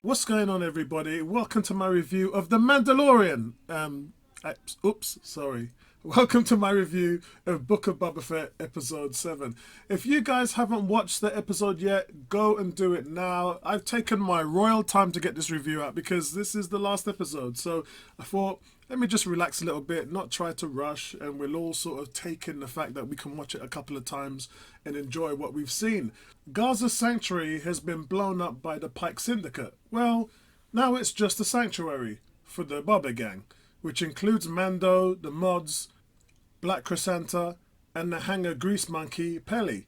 What's going on, everybody? Welcome to my review of The Mandalorian. Sorry. Welcome to my review of Book of Boba Fett, Episode 7. If you guys haven't watched the episode yet, go and do it now. I've taken my royal time to get this review out because this is the last episode. So I thought, let me just relax a little bit, not try to rush, and we'll all sort of take in the fact that we can watch it a couple of times and enjoy what we've seen. Gaza Sanctuary has been blown up by the Pike Syndicate. Well, now it's just a sanctuary for the Boba Gang, which includes Mando, the Mods, Black Crescenta, and the hanger grease monkey, Peli.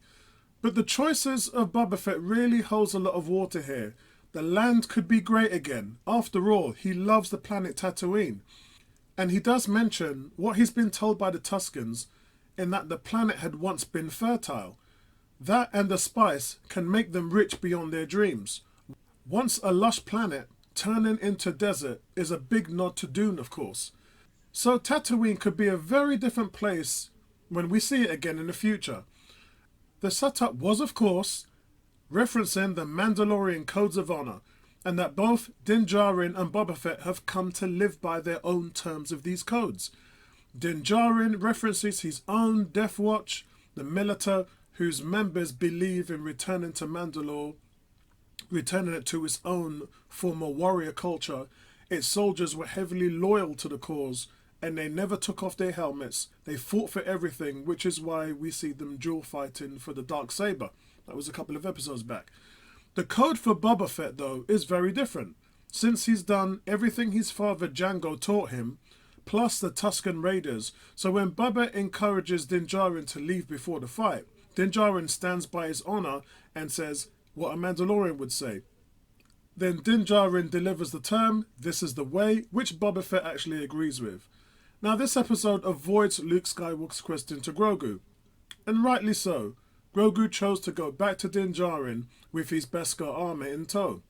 But the choices of Boba Fett really holds a lot of water here. The land could be great again. After all, he loves the planet Tatooine. And he does mention what he's been told by the Tuskens in that the planet had once been fertile. That and the spice can make them rich beyond their dreams. Once a lush planet, turning into desert is a big nod to Dune, of course. So Tatooine could be a very different place when we see it again in the future. The setup was, of course, referencing the Mandalorian codes of honor, and that both Din Djarin and Boba Fett have come to live by their own terms of these codes. Din Djarin references his own Death Watch, the militia whose members believe in returning to Mandalore, returning it to its own former warrior culture. Its soldiers were heavily loyal to the cause, and they never took off their helmets. They fought for everything, which is why we see them dual fighting for the dark saber. That was a couple of episodes back. The code for Boba Fett, though, is very different, since he's done everything his father Jango taught him, plus the Tusken Raiders. So when Boba encourages Din Djarin to leave before the fight, Din Djarin stands by his honor and says what a Mandalorian would say. Then Din Djarin delivers the term, "This is the way," which Boba Fett actually agrees with. Now this episode avoids Luke Skywalker's question to Grogu, and rightly so. Grogu chose to go back to Din Djarin with his Beskar armor in tow.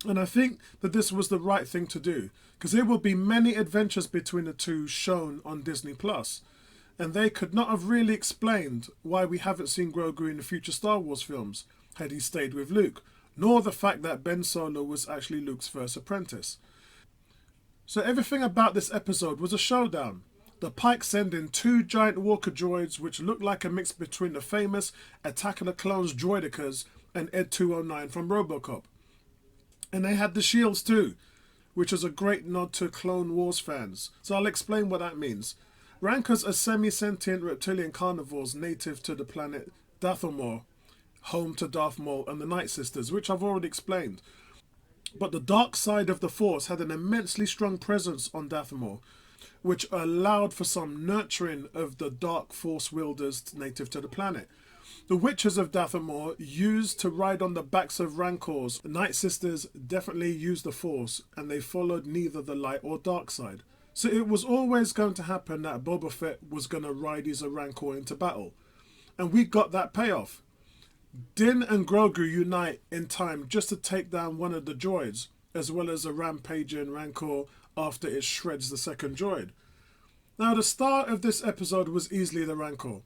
And I think that this was the right thing to do, because there will be many adventures between the two shown on Disney+. And they could not have really explained why we haven't seen Grogu in the future Star Wars films had he stayed with Luke, nor the fact that Ben Solo was actually Luke's first apprentice. So everything about this episode was a showdown. The Pike send in two giant walker droids which look like a mix between the famous Attack of the Clones droidicas and Ed 209 from Robocop. And they had the shields too, which is a great nod to Clone Wars fans. So I'll explain what that means. Rancors are semi-sentient reptilian carnivores native to the planet Dathomir, home to Darth Maul and the Night Sisters, which I've already explained. But the dark side of the Force had an immensely strong presence on Dathomir, which allowed for some nurturing of the dark Force wielders native to the planet. The Witches of Dathomir used to ride on the backs of Rancors. The Night Sisters definitely used the Force, and they followed neither the light or dark side. So it was always going to happen that Boba Fett was going to ride his Rancor into battle. And we got that payoff. Din and Grogu unite in time just to take down one of the droids, as well as a rampaging Rancor after it shreds the second droid. Now the star of this episode was easily the Rancor.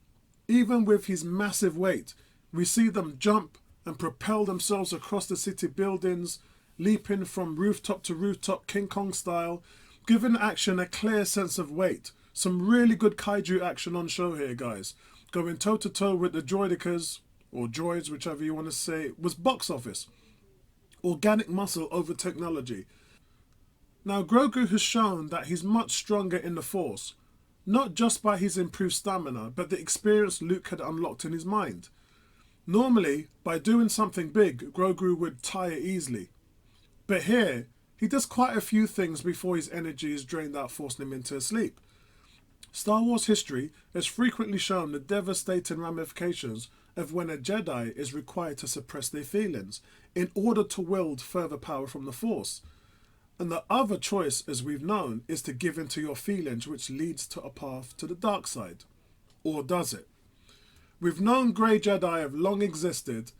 Even with his massive weight, we see them jump and propel themselves across the city buildings, leaping from rooftop to rooftop King Kong style, giving action a clear sense of weight. Some really good kaiju action on show here, guys. Going toe to toe with the droidicas, or droids, whichever you want to say, was box office. Organic muscle over technology. Now Grogu has shown that he's much stronger in the Force, not just by his improved stamina, but the experience Luke had unlocked in his mind. Normally, by doing something big, Grogu would tire easily. But here, he does quite a few things before his energy is drained out, forcing him into a sleep. Star Wars history has frequently shown the devastating ramifications of when a Jedi is required to suppress their feelings in order to wield further power from the Force. And the other choice, as we've known, is to give in to your feelings, which leads to a path to the dark side. Or does it? We've known Grey Jedi have long existed.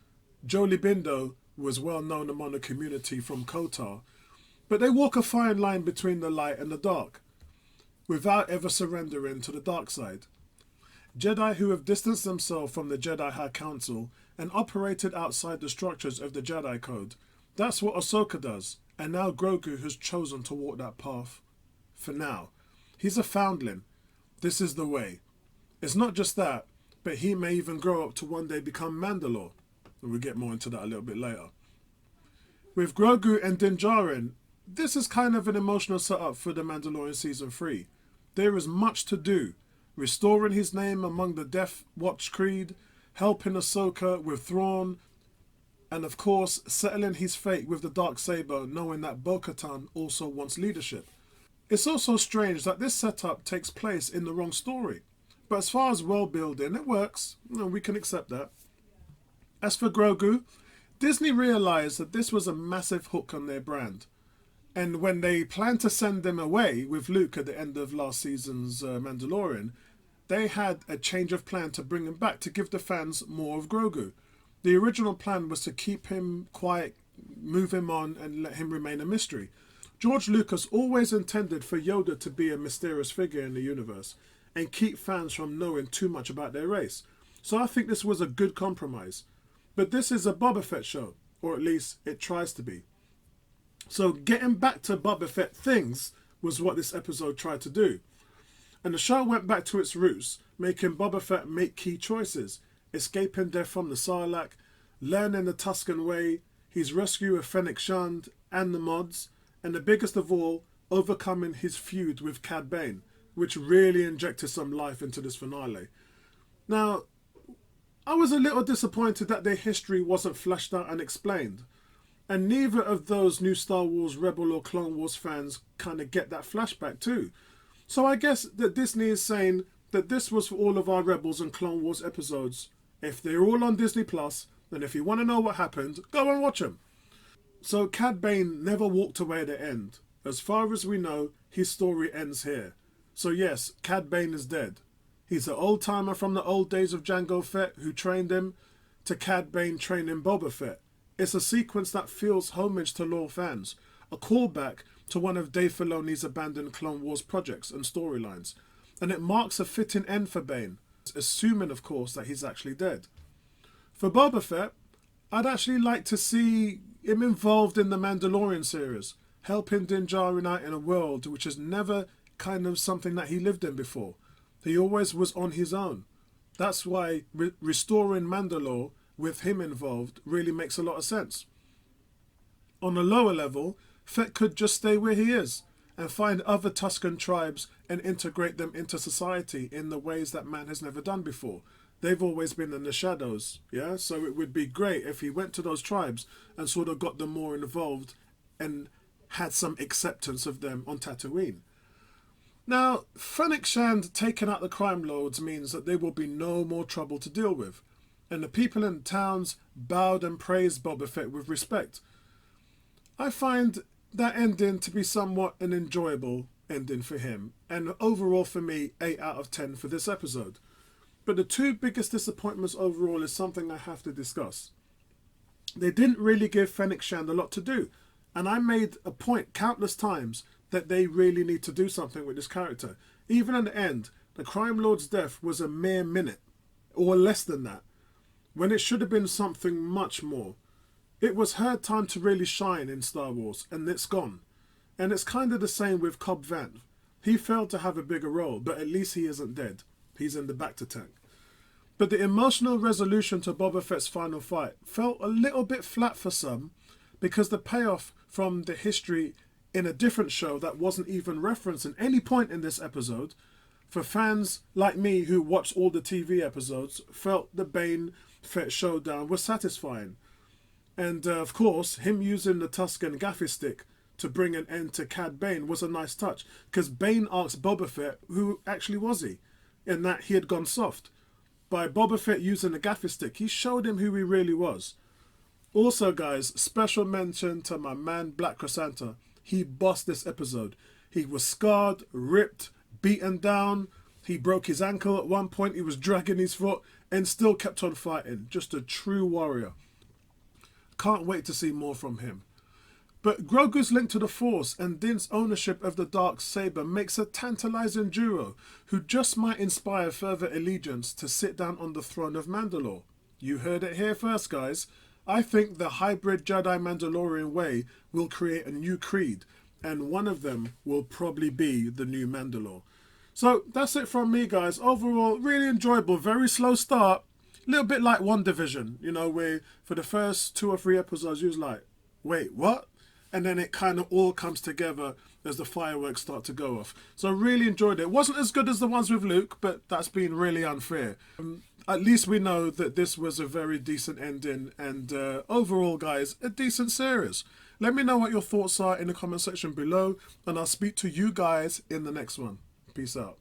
Jolie Bindo was well known among the community from Kotar, but they walk a fine line between the light and the dark, without ever surrendering to the dark side. Jedi who have distanced themselves from the Jedi High Council and operated outside the structures of the Jedi Code That's what Ahsoka does, and now Grogu has chosen to walk that path. For now. He's a foundling. This is the way. It's not just that, but he may even grow up to one day become Mandalore. And we'll get more into that a little bit later. With Grogu and Din Djarin, this is kind of an emotional setup for The Mandalorian Season 3. There is much to do. Restoring his name among the Death Watch Creed, helping Ahsoka with Thrawn, and of course, settling his fate with the Darksaber, knowing that Bo-Katan also wants leadership. It's also strange that this setup takes place in the wrong story. But as far as world building, it works. We can accept that. As for Grogu, Disney realised that this was a massive hook on their brand. And when they planned to send them away with Luke at the end of last season's Mandalorian, they had a change of plan to bring him back to give the fans more of Grogu. The original plan was to keep him quiet, move him on, and let him remain a mystery. George Lucas always intended for Yoda to be a mysterious figure in the universe and keep fans from knowing too much about their race. So I think this was a good compromise. But this is a Boba Fett show, or at least it tries to be. So getting back to Boba Fett things was what this episode tried to do. And the show went back to its roots, making Boba Fett make key choices, escaping death from the Sarlacc, learning the Tusken way, his rescue of Fennec Shand and the mods, and the biggest of all, overcoming his feud with Cad Bane, which really injected some life into this finale. Now, I was a little disappointed that their history wasn't fleshed out and explained, and neither of those new Star Wars Rebel or Clone Wars fans kind of get that flashback too. So I guess that Disney is saying that this was for all of our Rebels and Clone Wars episodes. If they're all on Disney Plus, then if you want to know what happened, go and watch them. So Cad Bane never walked away at the end. As far as we know, his story ends here. So yes, Cad Bane is dead. He's an old-timer from the old days of Jango Fett who trained him, to Cad Bane training Boba Fett. It's a sequence that feels homage to lore fans, a callback to one of Dave Filoni's abandoned Clone Wars projects and storylines, and it marks a fitting end for Bane, assuming of course that he's actually dead. For Boba Fett, I'd actually like to see him involved in the Mandalorian series, helping Din Djarin out in a world which is never kind of something that he lived in before. He always was on his own. That's why restoring Mandalore with him involved really makes a lot of sense. On a lower level, Fett could just stay where he is and find other Tusken tribes and integrate them into society in the ways that man has never done before. They've always been in the shadows, yeah? So it would be great if he went to those tribes and sort of got them more involved and had some acceptance of them on Tatooine. Now, Fennec Shand taking out the crime lords means that there will be no more trouble to deal with, and the people in the towns bowed and praised Boba Fett with respect. I find that ending to be somewhat an enjoyable ending for him, and overall for me, 8 out of 10 for this episode. But the two biggest disappointments overall is something I have to discuss. They didn't really give Fennec Shand a lot to do, and I made a point countless times that they really need to do something with this character. Even at the end, the crime lord's death was a mere minute, or less than that, when it should have been something much more. It was her time to really shine in Star Wars, and it's gone. And it's kind of the same with Cobb Vanth. He failed to have a bigger role, but at least he isn't dead. He's in the Bacta tank. But the emotional resolution to Boba Fett's final fight felt a little bit flat for some, because the payoff from the history in a different show that wasn't even referenced at any point in this episode, for fans like me who watched all the TV episodes, felt the Bane Fett showdown was satisfying. And of course, him using the Tusken gaffi stick to bring an end to Cad Bane was a nice touch, because Bane asked Boba Fett who actually was he, in that he had gone soft. By Boba Fett using the gaffi stick, he showed him who he really was. Also guys, special mention to my man Black Chrysanta. He bossed this episode. He was scarred, ripped, beaten down. He broke his ankle at one point. He was dragging his foot and still kept on fighting. Just a true warrior. Can't wait to see more from him. But Grogu's link to the Force and Din's ownership of the Darksaber makes a tantalizing duo who just might inspire further allegiance to sit down on the throne of Mandalore. You heard it here first, guys. I think the hybrid Jedi Mandalorian way will create a new creed, and one of them will probably be the new Mandalore. So that's it from me, guys. Overall, really enjoyable. Very slow start. A little bit like WandaVision, you know, where for the first 2 or 3 episodes, you was like, wait, what? And then it kind of all comes together as the fireworks start to go off. So I really enjoyed it. It wasn't as good as the ones with Luke, but that's been really unfair. At least we know that this was a very decent ending, and overall, guys, a decent series. Let me know what your thoughts are in the comment section below, and I'll speak to you guys in the next one. Peace out.